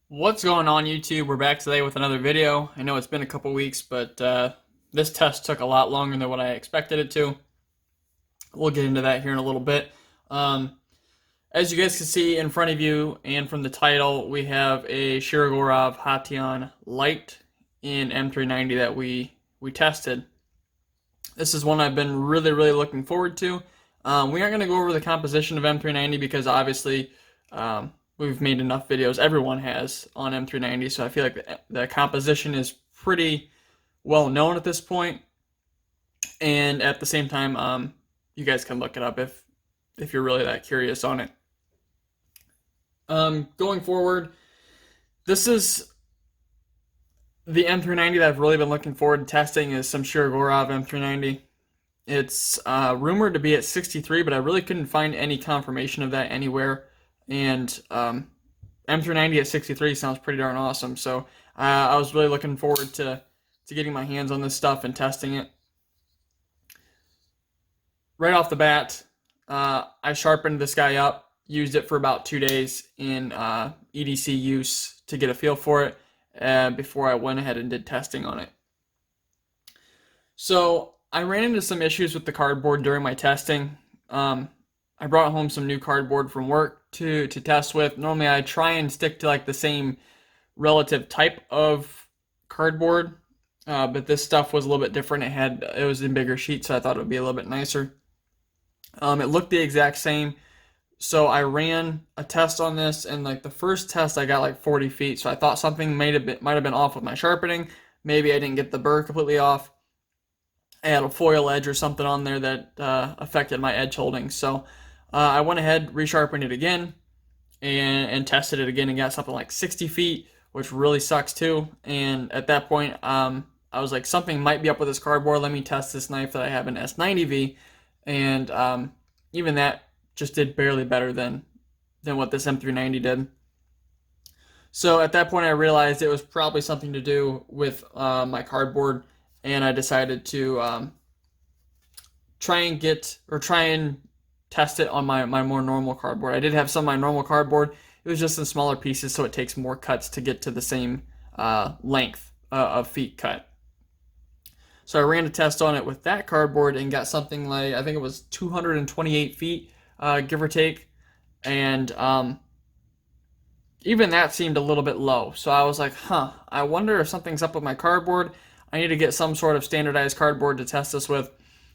What's going on, YouTube? We're back today with another video. I know it's been a couple weeks, but this test took a lot longer than what I expected it to. We'll get into that here in a little bit. Um, as you guys can see in front of you and from the title, we have a Shirogorov Hation Lite in M390 that we tested. This is one I've been really looking forward to. We aren't going to go over the composition of M390 because obviously we've made enough videos. Everyone has on M390, so I feel like the composition is pretty well known at this point. And at the same time, you guys can look it up if you're really that curious on it. Going forward, this is the M390 that I've really been looking forward to testing is some Shirogorov M390. It's rumored to be at 63, but I really couldn't find any confirmation of that anywhere. And M390 at 63 sounds pretty darn awesome. So I was really looking forward to getting my hands on this stuff and testing it. Right off the bat, I sharpened this guy up, used it for about 2 days in EDC use to get a feel for it before I went ahead and did testing on it. So I ran into some issues with the cardboard during my testing. I brought home some new cardboard from work to test with. Normally I try and stick to like the same relative type of cardboard, but this stuff was a little bit different. It was in bigger sheets, so I thought it would be a little bit nicer. It looked the exact same, so I ran a test on this, and like the first test I got like 40 feet, so I thought something might have been off with my sharpening. Maybe I didn't get the burr completely off. I had a foil edge or something on there that affected my edge holding, so I went ahead, resharpened it again, and tested it again and got something like 60 feet, which really sucks too. And at that point, I was like, something might be up with this cardboard. Let me test this knife that I have in S90V, and even that just did barely better than what this M390 did. So at that point, I realized it was probably something to do with my cardboard, and I decided to try and test it on my more normal cardboard. I did have some of my normal cardboard. It was just in smaller pieces, so it takes more cuts to get to the same length of feet cut. So I ran a test on it with that cardboard and got something like, I think it was 228 feet, give or take. And even that seemed a little bit low. So I was like, I wonder if something's up with my cardboard. I need to get some sort of standardized cardboard to test this with.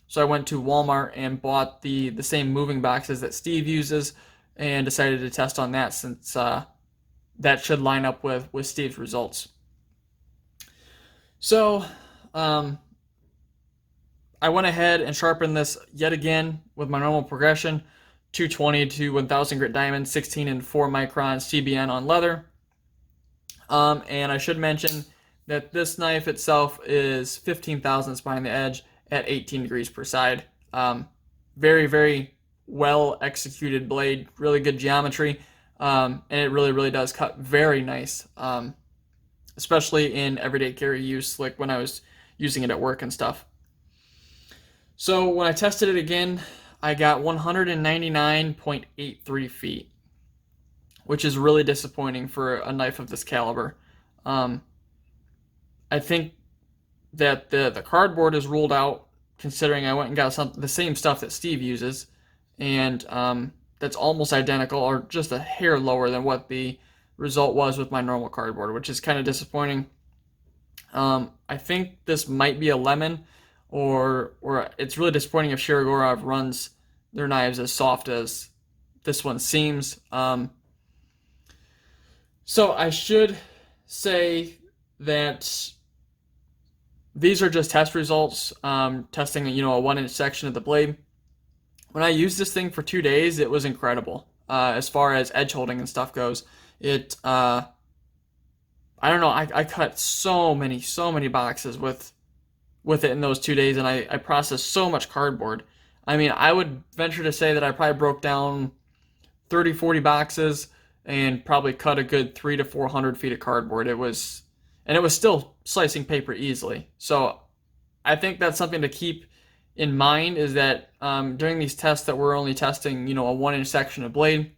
So I went to Walmart and bought the same moving boxes that Steve uses and decided to test on that, since that should line up with Steve's results. So I went ahead and sharpened this yet again with my normal progression, 220 to 1000 grit diamond, 16 and 4 micron CBN on leather. And I should mention that this knife itself is 15 thousandths behind the edge at 18 degrees per side. Very well executed blade, really good geometry, and it really does cut very nice, especially in everyday carry use, like when I was using it at work and stuff. So when I tested it again, I got 199.83 feet, which is really disappointing for a knife of this caliber. I think that the cardboard is ruled out, considering I went and got the same stuff that Steve uses, and that's almost identical or just a hair lower than what the result was with my normal cardboard, which is kind of disappointing. I think this might be a lemon, or it's really disappointing if Shirogorov runs their knives as soft as this one seems. So I should say that these are just test results, testing a 1-inch section of the blade. When I used this thing for 2 days, it was incredible. As far as edge holding and stuff goes, I don't know, I cut so many boxes with it in those 2 days, and I processed so much cardboard. I mean, I would venture to say that I probably broke down 30-40 boxes and probably cut a good 300 to 400 feet of cardboard. It was still slicing paper easily. So I think that's something to keep in mind, is that during these tests that we're only testing, a 1-inch section of blade,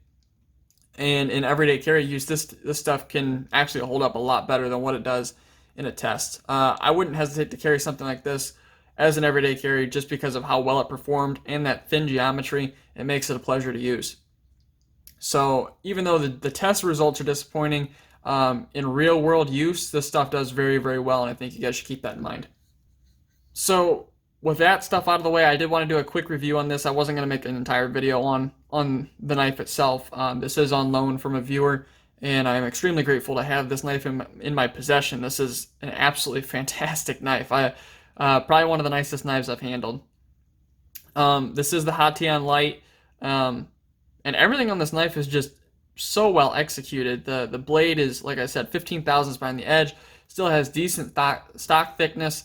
And in everyday carry use, this stuff can actually hold up a lot better than what it does in a test. I wouldn't hesitate to carry something like this as an everyday carry just because of how well it performed and that thin geometry. It makes it a pleasure to use. So even though the test results are disappointing, in real world use, this stuff does very, very well, and I think you guys should keep that in mind. So with that stuff out of the way, I did want to do a quick review on this. I wasn't going to make an entire video on the knife itself. This is on loan from a viewer, and I'm extremely grateful to have this knife in my possession. This is an absolutely fantastic knife. Probably one of the nicest knives I've handled. This is the Hosang Lite, and everything on this knife is just so well executed. The blade is, like I said, 15 thousandths behind the edge. Still has decent stock thickness.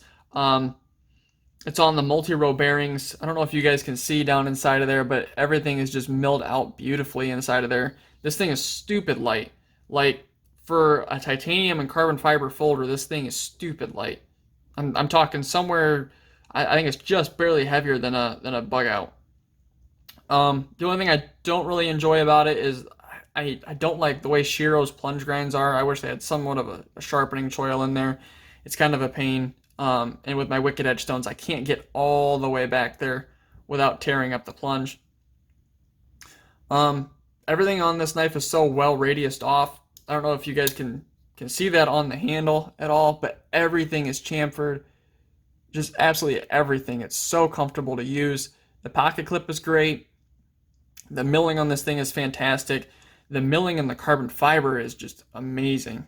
It's on the multi-row bearings. I don't know if you guys can see down inside of there, but everything is just milled out beautifully inside of there. This thing is stupid light. Like, for a titanium and carbon fiber folder, this thing is stupid light. I'm talking somewhere, I think it's just barely heavier than a bug out. The only thing I don't really enjoy about it is I don't like the way Shiro's plunge grinds are. I wish they had somewhat of a sharpening choil in there. It's kind of a pain. And with my Wicked Edge stones, I can't get all the way back there without tearing up the plunge. Everything on this knife is so well radiused off. I don't know if you guys can see that on the handle at all, but everything is chamfered. Just absolutely everything. It's so comfortable to use. The pocket clip is great. The milling on this thing is fantastic. The milling in the carbon fiber is just amazing.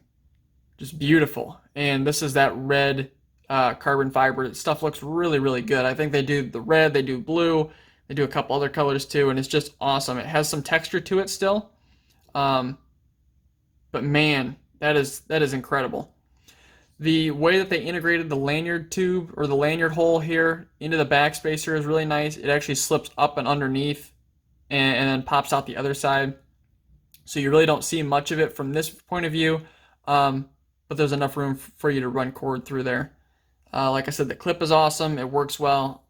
Just beautiful. And this is that red carbon fiber. Stuff looks really, really good. I think they do the red, they do blue, they do a couple other colors too, and it's just awesome. It has some texture to it still, but man, that is incredible. The way that they integrated the lanyard tube or the lanyard hole here into the backspacer is really nice. It actually slips up and underneath and then pops out the other side, so you really don't see much of it from this point of view, but there's enough room for you to run cord through there. Like I said, the clip is awesome. It works well.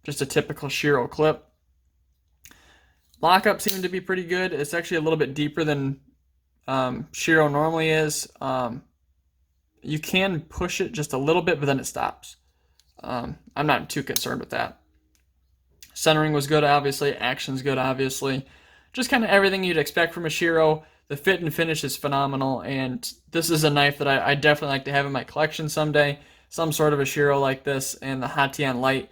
Just a typical Shiro clip. Lockup seemed to be pretty good. It's actually a little bit deeper than Shiro normally is. You can push it just a little bit, but then it stops. I'm not too concerned with that. Centering was good, obviously. Action's good, obviously. Just kind of everything you'd expect from a Shiro. The fit and finish is phenomenal, and this is a knife that I definitely like to have in my collection someday. Some sort of a Shiro like this, and the Hosang Lite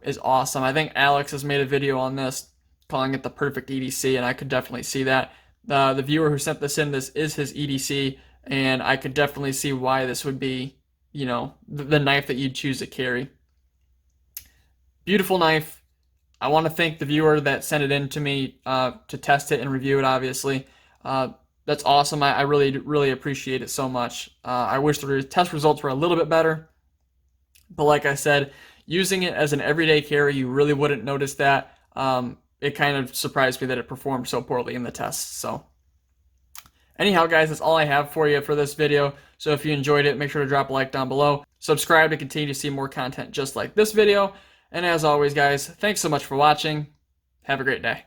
is awesome. I think Alex has made a video on this, calling it the perfect EDC, and I could definitely see that. The viewer who sent this in, this is his EDC, and I could definitely see why this would be, you know, the knife that you'd choose to carry. Beautiful knife. I want to thank the viewer that sent it in to me to test it and review it, obviously. That's awesome. I really, really appreciate it so much. I wish the test results were a little bit better, but like I said, using it as an everyday carry, you really wouldn't notice that. It kind of surprised me that it performed so poorly in the tests. So anyhow, guys, that's all I have for you for this video. So if you enjoyed it, make sure to drop a like down below. Subscribe to continue to see more content just like this video. And as always, guys, thanks so much for watching. Have a great day.